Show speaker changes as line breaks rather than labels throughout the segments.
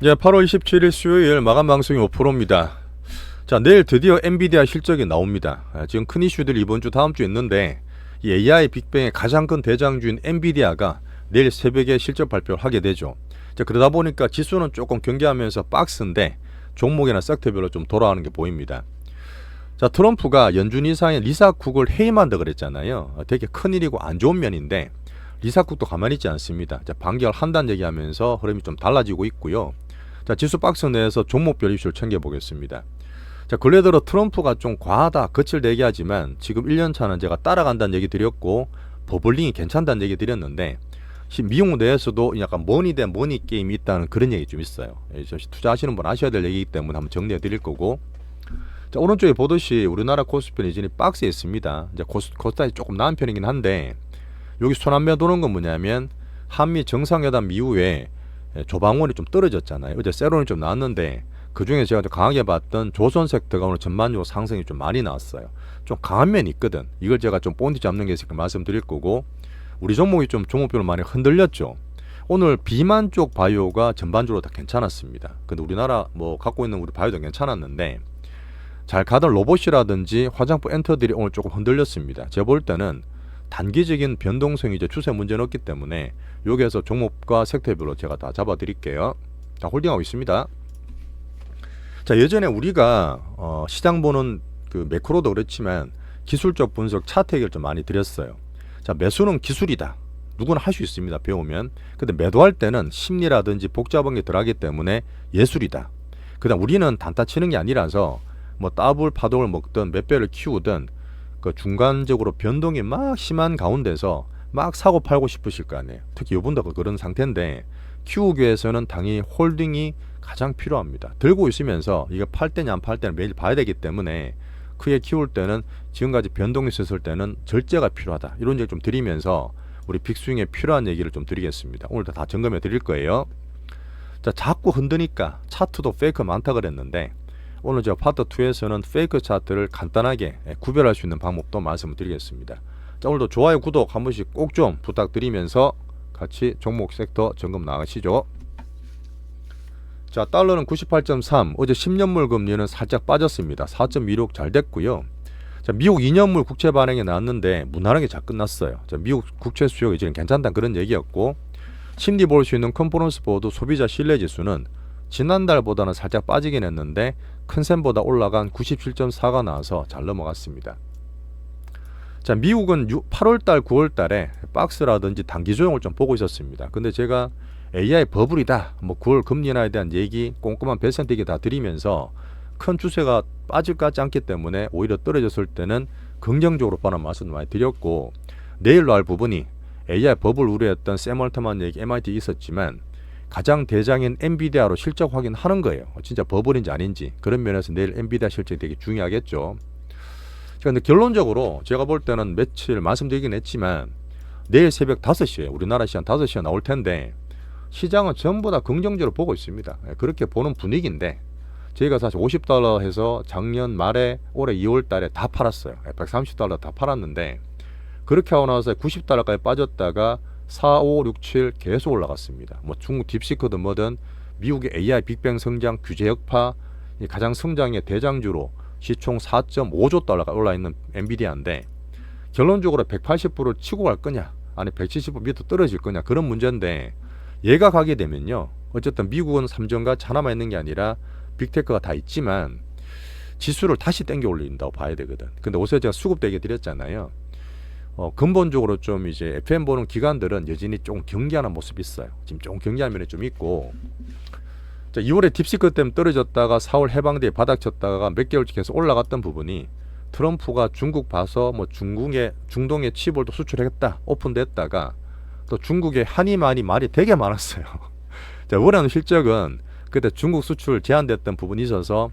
이제 8월 27일 수요일 마감 방송이 5%입니다. 자, 내일 드디어 엔비디아 실적이 나옵니다. 지금 큰 이슈들이 이번 주 다음 주에 있는데 이 AI 빅뱅의 가장 큰 대장주인 엔비디아가 내일 새벽에 실적 발표를 하게 되죠. 자, 그러다 보니까 지수는 조금 경계하면서 박스인데 종목이나 섹터별로 좀 돌아가는 게 보입니다. 자, 트럼프가 연준 이사인 리사 쿡을 해임한다 그랬잖아요. 되게 큰일이고 안 좋은 면인데 리사 쿡도 가만히 있지 않습니다. 자, 반결한다는 얘기하면서 흐름이 좀 달라지고 있고요. 자, 지수 박스 내에서 종목별 이슈를 챙겨보겠습니다. 자, 근래 들어 트럼프가 좀 과하다, 거칠대기 하지만 지금 1년차는 제가 따라간다는 얘기 드렸고 버블링이 괜찮다는 얘기 드렸는데 미국 내에서도 약간 머니 대 머니 게임이 있다는 그런 얘기 좀 있어요. 투자하시는 분 아셔야 될 얘기이기 때문에 한번 정리해 드릴 거고, 자, 오른쪽에 보듯이 우리나라 코스피 내지는 박스에 있습니다. 이제 코스닥이 조금 나은 편이긴 한데 여기 손안매 도는 건 뭐냐면 한미 정상회담 이후에 조방원이 좀 떨어졌잖아요. 어제 세론이 좀 나왔는데 그중에 제가 좀 강하게 봤던 조선 섹터가 오늘 전반적으로 상승이 좀 많이 나왔어요. 좀 강한 면이 있거든. 이걸 제가 좀 본디 잡는 게 있으니까 말씀드릴 거고, 우리 종목이 좀 종목별로 많이 흔들렸죠. 오늘 비만 쪽 바이오가 전반적으로 다 괜찮았습니다. 근데 우리나라 뭐 갖고 있는 우리 바이오도 괜찮았는데 잘 가던 로봇이라든지 화장품 엔터들이 오늘 조금 흔들렸습니다. 제가 볼 때는 단기적인 변동성이 이제 추세 문제는 없기 때문에 여기에서 종목과 섹터별로 제가 다 잡아 드릴게요. 자, 홀딩하고 있습니다. 자, 예전에 우리가 시장 보는 그 매크로도 그렇지만 기술적 분석 차트 얘기를 좀 많이 드렸어요. 자, 매수는 기술이다. 누구나 할 수 있습니다. 배우면. 근데 매도할 때는 심리라든지 복잡한 게 들어가기 때문에 예술이다. 그다음 우리는 단타 치는 게 아니라서 뭐 더블 파동을 먹든 몇 배를 키우든 그 중간적으로 변동이 막 심한 가운데서 막 사고 팔고 싶으실 거 아니에요. 특히 요번도 그런 상태인데 키우기 위해서는 당연히 홀딩이 가장 필요합니다. 들고 있으면서 이게 팔 때냐 안 팔 때는 매일 봐야 되기 때문에 크게 키울 때는 지금까지 변동이 있었을 때는 절제가 필요하다. 이런 얘기 좀 드리면서 우리 빅스윙에 필요한 얘기를 좀 드리겠습니다. 오늘도 다 점검해 드릴 거예요. 자, 자꾸 흔드니까 차트도 페이크 많다 그랬는데 오늘 제가 파트 2에서는 페이크 차트를 간단하게 구별할 수 있는 방법도 말씀을 드리겠습니다. 자, 오늘도 좋아요, 구독 한 번씩 꼭 좀 부탁드리면서 같이 종목 섹터 점검 나가시죠. 자, 달러는 98.3, 어제 10년물 금리는 살짝 빠졌습니다. 4.26 잘 됐고요. 자, 미국 2년물 국채 반응이 나왔는데 무난하게 잘 끝났어요. 자, 미국 국채 수요가 이제는 괜찮다는 그런 얘기였고, 심리 볼 수 있는 컨퍼런스 보드 소비자 신뢰 지수는 지난달보다는 살짝 빠지긴 했는데 큰 셈보다 올라간 97.4가 나와서 잘 넘어갔습니다. 자, 미국은 8월달, 9월달에 박스라든지 단기 조정을 좀 보고 있었습니다. 근데 제가 AI 버블이다, 뭐 9월 금리 인하에 대한 얘기, 꼼꼼한 배선 얘기 다 드리면서 큰 추세가 빠질 것 같지 않기 때문에 오히려 떨어졌을 때는 긍정적으로 보는 말씀 많이 드렸고, 내일로 할 부분이 AI 버블 우려했던 샘 얼트만 얘기 MIT 있었지만 가장 대장인 엔비디아로 실적 확인하는 거예요. 진짜 버블인지 아닌지. 그런 면에서 내일 엔비디아 실적이 되게 중요하겠죠. 그런데 결론적으로 제가 볼 때는 며칠 말씀드리긴 했지만 내일 새벽 5시에 우리나라 시간 5시에 나올 텐데 시장은 전부 다 긍정적으로 보고 있습니다. 그렇게 보는 분위기인데 저희가 사실 $50 해서 작년 말에 올해 2월 달에 다 팔았어요. $130 다 팔았는데 그렇게 하고 나서 $90까지 빠졌다가 4, 5, 6, 7 계속 올라갔습니다. 뭐 중국 딥시크든 뭐든 미국의 AI 빅뱅 성장 규제 여파 가장 성장의 대장주로 시총 4.5조 달러가 올라있는 엔비디아인데 결론적으로 180%를 치고 갈 거냐 아니 170% 밑으로 떨어질 거냐 그런 문제인데, 얘가 가게 되면요 어쨌든 미국은 삼전과 하나만 있는 게 아니라 빅테크가 다 있지만 지수를 다시 땡겨 올린다고 봐야 되거든. 근데 어제 제가 수급되게 드렸잖아요. 근본적으로 좀 이제 FM 보는 기관들은 여전히 좀 경계하는 모습이 있어요. 지금 좀 경계하는 면이 좀 있고, 자, 2월에 딥시크 때문에 떨어졌다가 4월 해방대에 바닥쳤다가 몇 개월째 계속 올라갔던 부분이 트럼프가 중국 봐서 뭐 중동에 칩을 또 수출했다 오픈됐다가 또 중국의 한이만이 말이 되게 많았어요. 자, 원하는 실적은 그때 중국 수출 제한됐던 부분이 있어서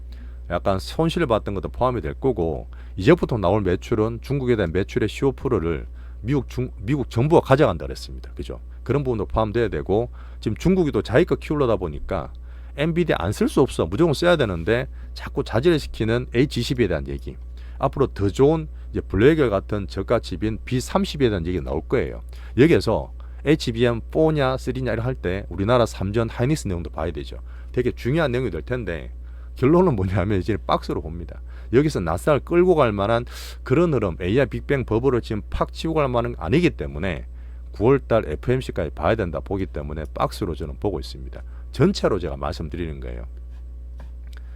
약간 손실을 봤던 것도 포함이 될 거고, 이제부터 나올 매출은 중국에 대한 매출의 15%를 미국 정부가 가져간다 그랬습니다. 그죠? 그런 부분도 포함돼야 되고, 지금 중국이 또 자기 거 키우려다 보니까 엔비디아 안 쓸 수 없어. 무조건 써야 되는데 자꾸 자제를 시키는 H20에 대한 얘기. 앞으로 더 좋은 이제 블랙웰 같은 저가 칩인 B30에 대한 얘기가 나올 거예요. 여기에서 HBM4냐 3냐 이렇게 할 때 우리나라 3전 하이닉스 내용도 봐야 되죠. 되게 중요한 내용이 될 텐데 결론은 뭐냐면 이제 박스로 봅니다. 여기서 나스닥을 끌고 갈 만한 그런 흐름, AI 빅뱅 버블을 지금 팍 치고 갈 만한 아니기 때문에 9월달 FOMC까지 봐야 된다 보기 때문에 박스로 저는 보고 있습니다. 전체로 제가 말씀드리는 거예요.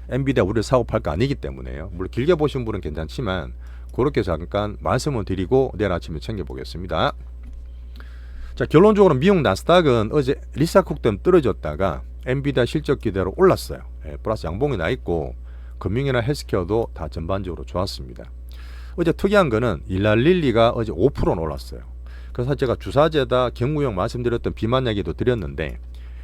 엔비디아 우리를 사고 팔 거 아니기 때문에요. 물론 길게 보신 분은 괜찮지만 그렇게 잠깐 말씀을 드리고 내일 아침에 챙겨보겠습니다. 자, 결론적으로 미국 나스닥은 어제 리사쿡 때문에 떨어졌다가 엔비디아 실적 기대로 올랐어요. 플러스 양봉이 나 있고 금융이나 헬스케어도 다 전반적으로 좋았습니다. 어제 특이한 거는 일랄릴리가 어제 5%는 올랐어요. 그래서 제가 주사제다 경구용 말씀드렸던 비만 이야기도 드렸는데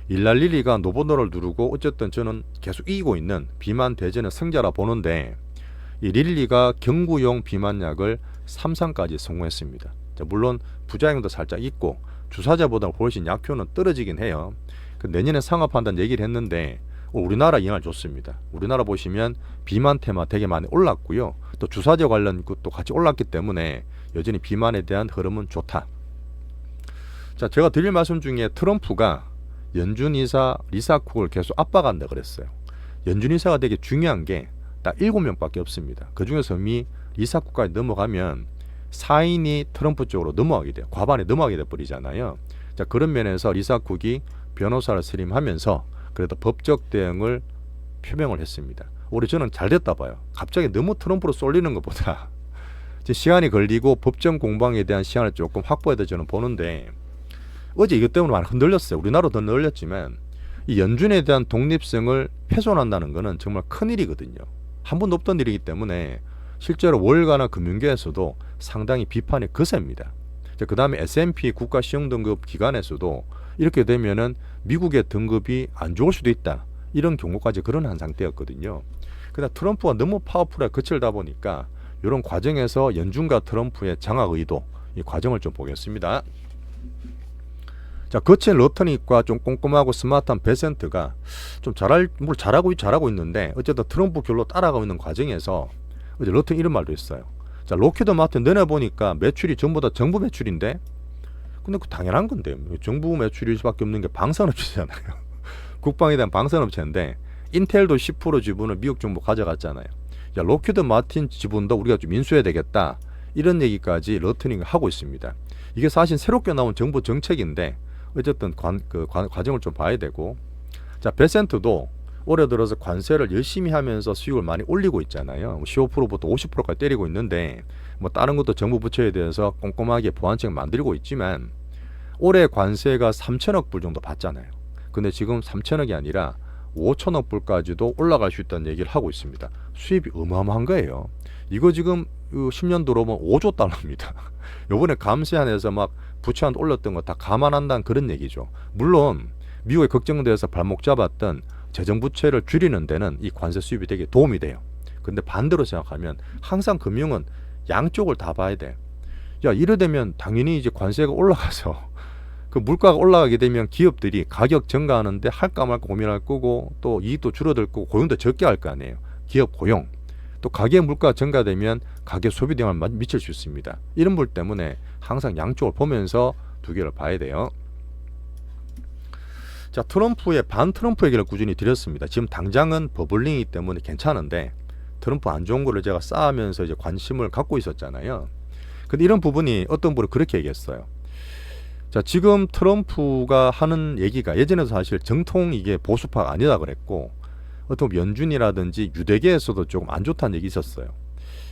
일랄릴리가 노보노를 누르고 어쨌든 저는 계속 이기고 있는 비만 대전의 승자라 보는데 이 릴리가 경구용 비만약을 3상까지 성공했습니다. 자, 물론 부작용도 살짝 있고 주사제보다 훨씬 약효는 떨어지긴 해요. 내년에 상업한다는 얘기를 했는데 우리나라 영향을 줬습니다. 우리나라 보시면 비만 테마 되게 많이 올랐고요. 또 주사제 관련 것도 같이 올랐기 때문에 여전히 비만에 대한 흐름은 좋다. 자, 제가 드릴 말씀 중에 트럼프가 연준 이사 리사쿡을 계속 압박한다 그랬어요. 연준 이사가 되게 중요한 게 딱 7명밖에 없습니다. 그 중에서 이미 리사쿡까지 넘어가면 사인이 트럼프 쪽으로 넘어가게 돼요. 과반에 넘어가게 돼 버리잖아요. 자, 그런 면에서 리사쿡이 변호사를 선임하면서 그래도 법적 대응을 표명을 했습니다. 올해 저는 잘 됐다 봐요. 갑자기 너무 트럼프로 쏠리는 것보다 시간이 걸리고 법정 공방에 대한 시간을 조금 확보해야 돼 저는 보는데 어제 이것 때문에 많이 흔들렸어요. 우리나라도 더 흔들렸지만 이 연준에 대한 독립성을 훼손한다는 것은 정말 큰일이거든요. 한 번도 없던 일이기 때문에 실제로 월가나 금융계에서도 상당히 비판이 거셉니다. 그 다음에 S&P 국가시용등급 기관에서도 이렇게 되면은 미국의 등급이 안 좋을 수도 있다. 이런 경고까지 거론한 상태였거든요. 그러나 트럼프가 너무 파워풀하게 거칠다 보니까 이런 과정에서 연준과 트럼프의 장악 의도, 이 과정을 좀 보겠습니다. 자, 거친 러터닉과 좀 꼼꼼하고 스마트한 베센트가 좀 잘하고 있는데 어쨌든 트럼프 결로 따라가고 있는 과정에서 어제 러터닉 이런 말도 했어요. 자, 로키드 마틴 너네 보니까 매출이 전부 다 정부 매출인데 근데 그 당연한 건데 정부 매출일 수밖에 없는 게 방산업체잖아요. 국방에 대한 방산업체인데 인텔도 10% 지분을 미국 정부 가져갔잖아요. 자, 로키드 마틴 지분도 우리가 좀 인수해야 되겠다. 이런 얘기까지 러터닉을 하고 있습니다. 이게 사실 새롭게 나온 정부 정책인데 어쨌든 과정을 좀 봐야 되고 자, 베센트도 올해 들어서 관세를 열심히 하면서 수익을 많이 올리고 있잖아요. 15%부터 50%까지 때리고 있는데 뭐 다른 것도 정부 부처에 대해서 꼼꼼하게 보완책을 만들고 있지만 올해 관세가 3천억 불 정도 받잖아요. 근데 지금 3천억이 아니라 5천억 불까지도 올라갈 수 있다는 얘기를 하고 있습니다. 수입이 어마어마한 거예요. 이거 지금 10년 들어오면 5조 달러입니다. 요번에 감세안에서 막 부채한테 올렸던 거 다 감안한다는 그런 얘기죠. 물론 미국에 걱정돼서 발목 잡았던 재정부채를 줄이는 데는 이 관세 수입이 되게 도움이 돼요. 근데 반대로 생각하면 항상 금융은 양쪽을 다 봐야 돼. 야, 이러되면 당연히 이제 관세가 올라가서 그 물가가 올라가게 되면 기업들이 가격 증가하는데 할까 말까 고민할 거고 또 이익도 줄어들 거고 고용도 적게 할 거 아니에요. 기업 고용. 또 가계 물가 증가되면 가계 소비 영향을 미칠 수 있습니다. 이런 부 때문에 항상 양쪽을 보면서 두 개를 봐야 돼요. 자, 트럼프의 반트럼프 얘기를 꾸준히 드렸습니다. 지금 당장은 버블링이기 때문에 괜찮은데 트럼프 안 좋은 거를 제가 쌓으면서 이제 관심을 갖고 있었잖아요. 근데 이런 부분이 어떤 분은 그렇게 얘기했어요. 자, 지금 트럼프가 하는 얘기가 예전에도 사실 정통 이게 보수파가 아니다 그랬고 어떤 연준이라든지 유대계에서도 조금 안 좋다는 얘기 있었어요.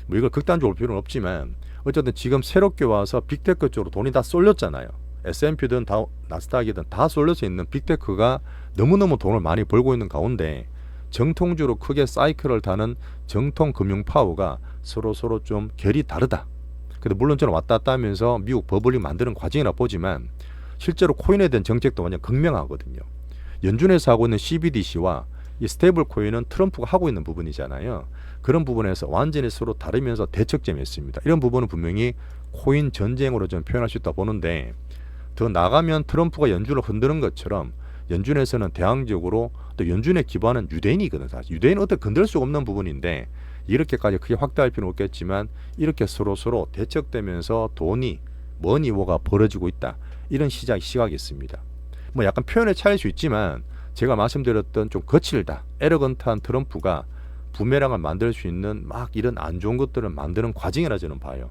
뭐 이걸 극단적으로 볼 필요는 없지만 어쨌든 지금 새롭게 와서 빅테크 쪽으로 돈이 다 쏠렸잖아요. S&P든 다 나스닥이든 다 쏠려서 있는 빅테크가 너무너무 돈을 많이 벌고 있는 가운데 정통주로 크게 사이클을 타는 정통 금융 파워가 서로 좀 결이 다르다. 근데 물론 저는 왔다 갔다 하면서 미국 버블링 만드는 과정이라 보지만 실제로 코인에 대한 정책도 완전 극명하거든요. 연준에서 하고 있는 CBDC와 이 스테이블 코인은 트럼프가 하고 있는 부분이잖아요. 그런 부분에서 완전히 서로 다르면서 대척점이 있습니다. 이런 부분은 분명히 코인 전쟁으로 좀 표현할 수 있다 보는데 더 나가면 트럼프가 연준을 흔드는 것처럼 연준에서는 대항적으로 또 연준의 기반은 유대인이거든. 사실 유대인은 어떻게 건들 수가 없는 부분인데 이렇게까지 크게 확대할 필요는 없겠지만 이렇게 서로 대척되면서 돈이 머니워가 벌어지고 있다. 이런 시각이 있습니다. 뭐 약간 표현의 차이일 수 있지만 제가 말씀드렸던 좀 거칠다, 에러건트한 트럼프가 부메랑을 만들 수 있는 막 이런 안 좋은 것들을 만드는 과정이라 저는 봐요.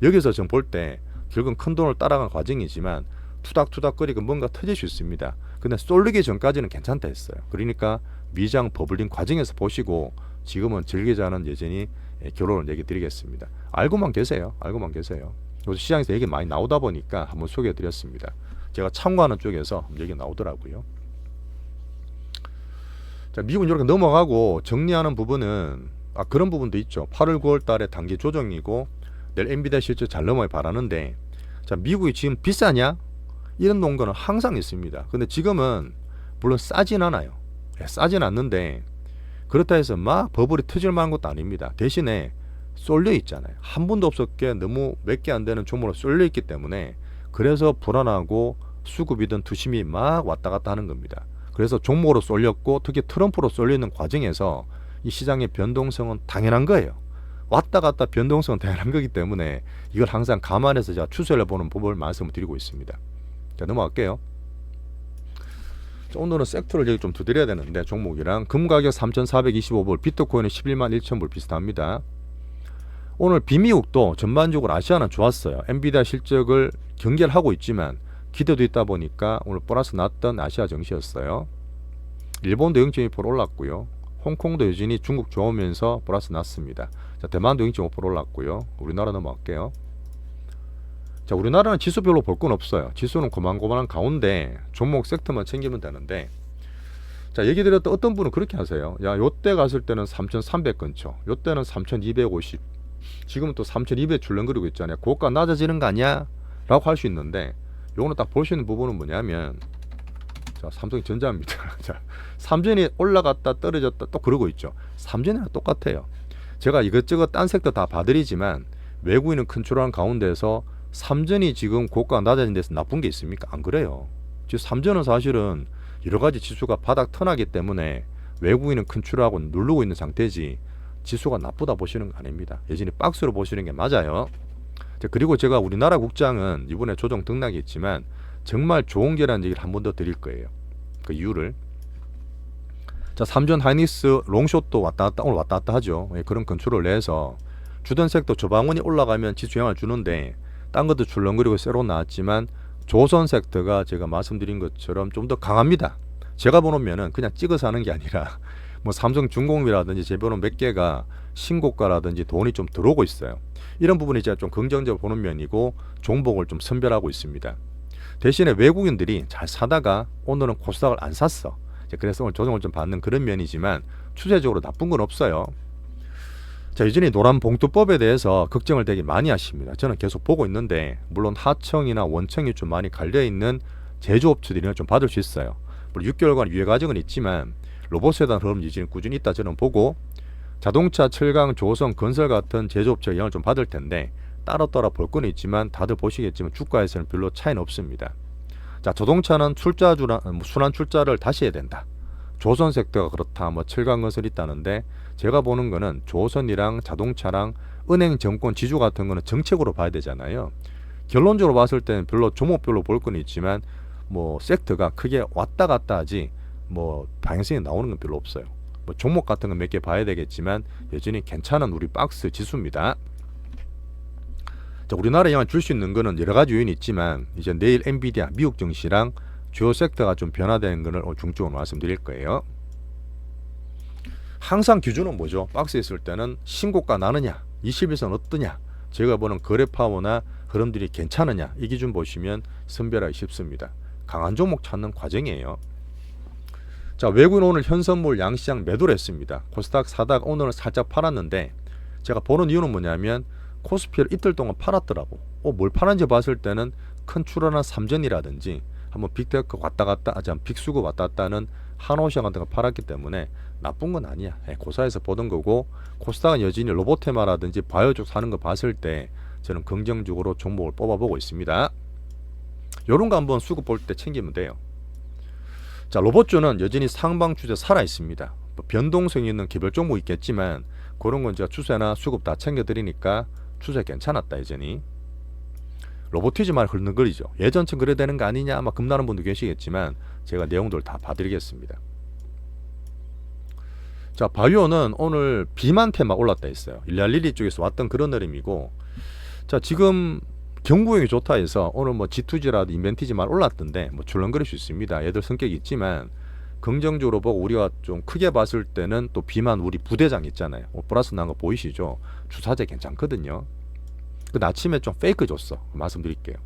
여기서 전 볼 때 결국은 큰 돈을 따라간 과정이지만 투닥투닥거리고 뭔가 터질 수 있습니다. 근데 쏠리기 전까지는 괜찮다 했어요. 그러니까 미장 버블링 과정에서 보시고 지금은 즐기자는 여전히 결론을 얘기 드리겠습니다. 알고만 계세요. 알고만 계세요. 요새 시장에서 얘기 많이 나오다 보니까 한번 소개해 드렸습니다. 제가 참고하는 쪽에서 얘기 나오더라고요. 자, 미국은 이렇게 넘어가고 정리하는 부분은 그런 부분도 있죠. 8월 9월 달에 단기 조정이고 내일 엔비디아 실적 잘 넘어야 바라는데, 자, 미국이 지금 비싸냐? 이런 농가는 항상 있습니다. 근데 지금은 물론 싸진 않아요. 싸진 않는데 그렇다 해서 막 버블이 터질 만한 것도 아닙니다. 대신에 쏠려 있잖아요. 한 번도 없었기에 너무 몇 개 안 되는 종목으로 쏠려 있기 때문에 그래서 불안하고 수급이든 투심이 막 왔다 갔다 하는 겁니다. 그래서 종목으로 쏠렸고 특히 트럼프로 쏠리는 과정에서 이 시장의 변동성은 당연한 거예요. 왔다 갔다 변동성은 당연한 거기 때문에 이걸 항상 감안해서 제가 추세를 보는 법을 말씀을 드리고 있습니다. 자, 넘어갈게요. 자, 오늘은 섹터를 얘기 좀 두드려야 되는데 종목이랑 금 가격 3,425불, 비트코인은 11만 1천불 비슷합니다. 오늘 비미국도 전반적으로 아시아는 좋았어요. 엔비디아 실적을 경계하고 있지만 기대도 있다 보니까 오늘 보너스 났던 아시아 증시였어요. 일본도 0.2% 올랐고요. 홍콩도 여전히 중국 좋으면서 보너스 났습니다. 자, 대만도 0.5% 올랐고요. 우리나라 넘어갈게요. 자, 우리나라는 지수별로 볼 건 없어요. 지수는 고만고만한 가운데 종목 섹터만 챙기면 되는데, 자, 얘기 드렸던 어떤 분은 그렇게 하세요. 야, 요때 갔을 때는 3,300 근처, 요때는 3,250, 지금은 또 3,200 출렁거리고 있잖아요. 고가 낮아지는 거 아니야? 라고 할 수 있는데, 요거는 딱 볼 수 있는 부분은 뭐냐면, 자, 삼성전자입니다. 자, 삼전이 올라갔다 떨어졌다 또 그러고 있죠. 삼전이랑 똑같아요. 제가 이것저것 딴 섹터 다 봐드리지만 외국인은 컨트롤한 가운데서 삼전이 지금 고가가 낮아진 데서 나쁜 게 있습니까? 안 그래요. 지금 삼전은 사실은 여러 가지 지수가 바닥 터나기 때문에 외국인은 컨트롤하고 누르고 있는 상태지 지수가 나쁘다 보시는 거 아닙니다. 여전히 박스로 보시는 게 맞아요. 자, 그리고 제가 우리나라 국장은 이번에 조정 등락이 있지만 정말 좋은 게라는 얘기를 한 번 더 드릴 거예요. 그 이유를. 자, 삼전 하이닉스 롱숏도 왔다 갔다 오늘 왔다 갔다 하죠. 그런 컨트롤을 내서 주던 섹터 조방원이 올라가면 지수 영향을 주는데 딴 것도 출렁거리고 새로 나왔지만 조선 섹터가 제가 말씀드린 것처럼 좀 더 강합니다. 제가 보면은 그냥 찍어서 하는 게 아니라 뭐 삼성중공업이라든지 제보는 몇 개가 신고가라든지 돈이 좀 들어오고 있어요. 이런 부분이 제가 좀 긍정적으로 보는 면이고 종목을 좀 선별하고 있습니다. 대신에 외국인들이 잘 사다가 오늘은 코스닥을 안 샀어. 그래서 오늘 조정을 좀 받는 그런 면이지만 추세적으로 나쁜 건 없어요. 자, 여전히 노란봉투법에 대해서 걱정을 되게 많이 하십니다. 저는 계속 보고 있는데 물론 하청이나 원청이 좀 많이 갈려있는 제조업체들이 좀 받을 수 있어요. 물론 6개월간 유예 과정은 있지만 로봇에 대한 흐름 여전히 꾸준히 있다 저는 보고, 자동차, 철강, 조선, 건설 같은 제조업체가 영향을 좀 받을 텐데 따로따로 볼 건 있지만 다들 보시겠지만 주가에서는 별로 차이는 없습니다. 자, 자동차는 순환 출자를 다시 해야 된다. 조선 섹터가 그렇다. 뭐 철강 건설이 있다는데 제가 보는 거는 조선이랑 자동차랑 은행, 정권, 지주 같은 거는 정책으로 봐야 되잖아요. 결론적으로 봤을 때는 별로 종목별로 볼 건 있지만 뭐 섹터가 크게 왔다 갔다 하지 뭐 방향성이 나오는 건 별로 없어요. 뭐 종목 같은 건 몇 개 봐야 되겠지만 여전히 괜찮은 우리 박스 지수입니다. 자, 우리나라에 영향을 줄 수 있는 거는 여러 가지 요인이 있지만 이제 내일 엔비디아 미국 증시랑 주요 섹터가 좀 변화되는 것을 중점으로 말씀드릴 거예요. 항상 기준은 뭐죠? 박스에 있을 때는 신고가 나느냐, 21선 어떠냐, 제가 보는 거래 파워나 흐름들이 괜찮으냐, 이 기준 보시면 선별하기 쉽습니다. 강한 종목 찾는 과정이에요. 자, 외국인 오늘 현선물 양시장 매도를 했습니다. 코스닥 사다가 오늘은 살짝 팔았는데 제가 보는 이유는 뭐냐면 코스피를 이틀 동안 팔았더라고. 뭘 파는지 봤을 때는 컨트롤한 삼전이라든지 한번 빅테크 왔다 갔다 하지 않 빅수급 왔다 갔다 하는 한오시아 같은 거 팔았기 때문에 나쁜 건 아니야. 고사에서 보던 거고, 코스닥은 여전히 로보테마라든지 바이오 쪽 사는 거 봤을 때 저는 긍정적으로 종목을 뽑아보고 있습니다. 요런 거 한번 수급 볼 때 챙기면 돼요. 자, 로봇주는 여전히 상방 추세 살아 있습니다. 뭐 변동성이 있는 개별 종목 있겠지만 그런 건 제가 추세나 수급 다 챙겨드리니까 추세 괜찮았다 여전히. 로보티즘만 흘렁거리죠. 예전처럼 그래야 되는 거 아니냐 아마 겁나는 분도 계시겠지만 제가 내용들 다 봐드리겠습니다. 자, 바이오는 오늘 비만 테마 올랐다 했어요. 일랄리리 쪽에서 왔던 그런 흐름이고, 자, 지금 경구형이 좋다 해서 오늘 뭐 G2G라도 인벤티지만 올랐던데 뭐 출렁거릴 수 있습니다. 얘들 성격이 있지만 긍정적으로 보고 우리가 좀 크게 봤을 때는 또 비만 우리 부대장 있잖아요. 플러스 난 거 보이시죠? 주사제 괜찮거든요. 그 아침에 좀 페이크 줬어. 말씀드릴게요.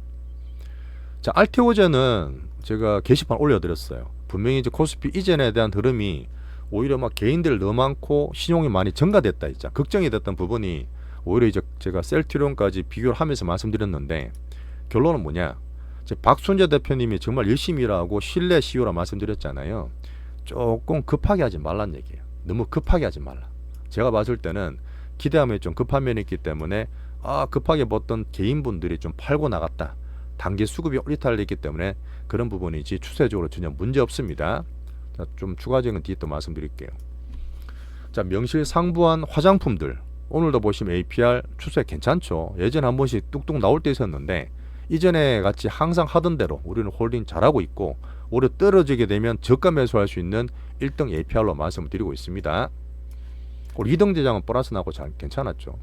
자, 알테오제는 제가 게시판 올려드렸어요. 분명히 이제 코스피 이전에 대한 흐름이 오히려 막 개인들 너무 많고 신용이 많이 증가됐다 있자. 걱정이 됐던 부분이 오히려 이제 제가 셀트리온까지 비교를 하면서 말씀드렸는데 결론은 뭐냐? 박순재 대표님이 정말 열심히 일하고 신뢰 CEO라 말씀드렸잖아요. 조금 급하게 하지 말란 얘기예요. 너무 급하게 하지 말라. 제가 봤을 때는 기대하면 좀 급한 면이 있기 때문에 급하게 봤던 개인분들이 좀 팔고 나갔다. 단기 수급이 오리탈됐기 때문에 그런 부분이지 추세적으로 전혀 문제 없습니다. 자, 좀 추가적인 뒤에 또 말씀드릴게요. 자, 명실상부한 화장품들 오늘도 보시면 APR 추세 괜찮죠. 예전에 한 번씩 뚝뚝 나올 때 있었는데 이전에 같이 항상 하던 대로 우리는 홀딩 잘하고 있고 오히려 떨어지게 되면 저가 매수할 수 있는 1등 APR로 말씀을 드리고 있습니다. 우리 2등 대장은 보너스 나고 잘 괜찮았죠.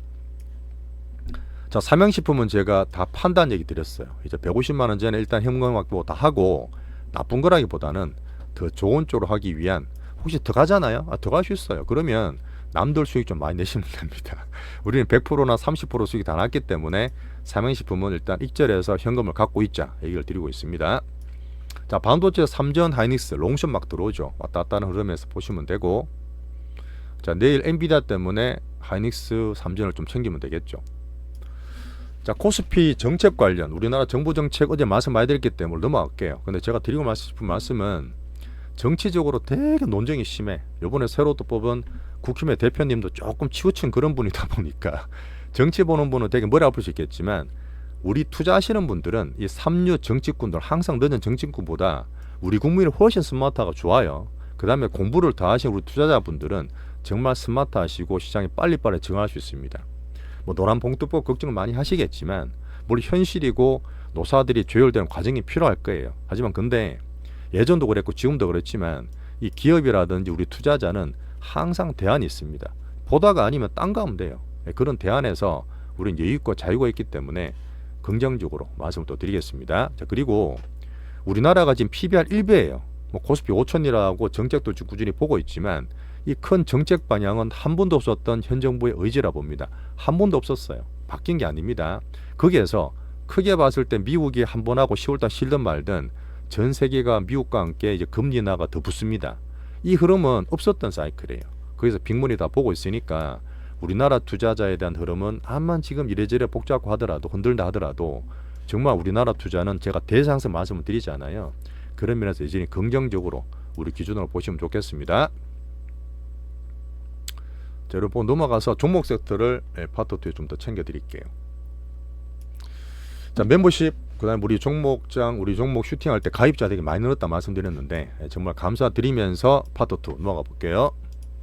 자, 삼양식품은 제가 다 판단 얘기 드렸어요. 이제 150만원 전에 일단 현금 확보 다 하고 나쁜 거라기보다는 더 좋은 쪽으로 하기 위한 혹시 더 가잖아요? 더 갈 수 있어요. 그러면 남들 수익 좀 많이 내시면 됩니다. 우리는 100%나 30% 수익이 다 났기 때문에 삼양식품은 일단 익절해서 현금을 갖고 있자 얘기를 드리고 있습니다. 자, 반도체 삼전 하이닉스 롱숏 막 들어오죠. 왔다 갔다 하는 흐름에서 보시면 되고, 자, 내일 엔비디아 때문에 하이닉스 삼전을 좀 챙기면 되겠죠. 자, 코스피 정책 관련 우리나라 정부 정책 어제 말씀 많이 드렸기 때문에 넘어갈게요. 근데 제가 드리고 싶은 말씀은 정치적으로 되게 논쟁이 심해. 이번에 새로 또 뽑은 국힘의 대표님도 조금 치우친 그런 분이다 보니까 정치 보는 분은 되게 머리 아플 수 있겠지만 우리 투자하시는 분들은 이 삼류 정치꾼들 항상 늦은 정치꾼보다 우리 국민이 훨씬 스마트하고 좋아요. 그 다음에 공부를 더 하신 우리 투자자분들은 정말 스마트하시고 시장에 빨리빨리 적응할 수 있습니다. 뭐 노란 봉투법 걱정을 많이 하시겠지만 물론 현실이고 노사들이 조율되는 과정이 필요할 거예요. 하지만 근데 예전도 그랬고 지금도 그렇지만 이 기업이라든지 우리 투자자는 항상 대안이 있습니다. 보다가 아니면 딴 거 하면 돼요. 그런 대안에서 우리는 여유 있고 자유가 있기 때문에 긍정적으로 말씀을 또 드리겠습니다. 자, 그리고 우리나라가 지금 PBR 1배예요. 뭐 코스피 5천이라고 정책도 꾸준히 보고 있지만 이 큰 정책 방향은 한 번도 없었던 현 정부의 의지라 봅니다. 한 번도 없었어요. 바뀐 게 아닙니다. 거기에서 크게 봤을 때 미국이 한 번 하고 10월달 실든 말든 전 세계가 미국과 함께 이제 금리 인하가 더 붙습니다. 이 흐름은 없었던 사이클이에요. 거기서 빅문이 다 보고 있으니까 우리나라 투자자에 대한 흐름은 암만 지금 이래저래 복잡하고 하더라도 흔들다 하더라도 정말 우리나라 투자는 제가 대상에서 말씀을 드리잖아요. 그런 면에서 여전히 긍정적으로 우리 기준으로 보시면 좋겠습니다. 자, 여러분 넘어가서 종목 섹터를 파트 2에 좀 더 챙겨드릴게요. 자, 멤버십 그 다음에 우리 종목장 우리 종목 슈팅할 때 가입자 되게 많이 늘었다 말씀드렸는데 정말 감사드리면서 파트 2 넘어가 볼게요.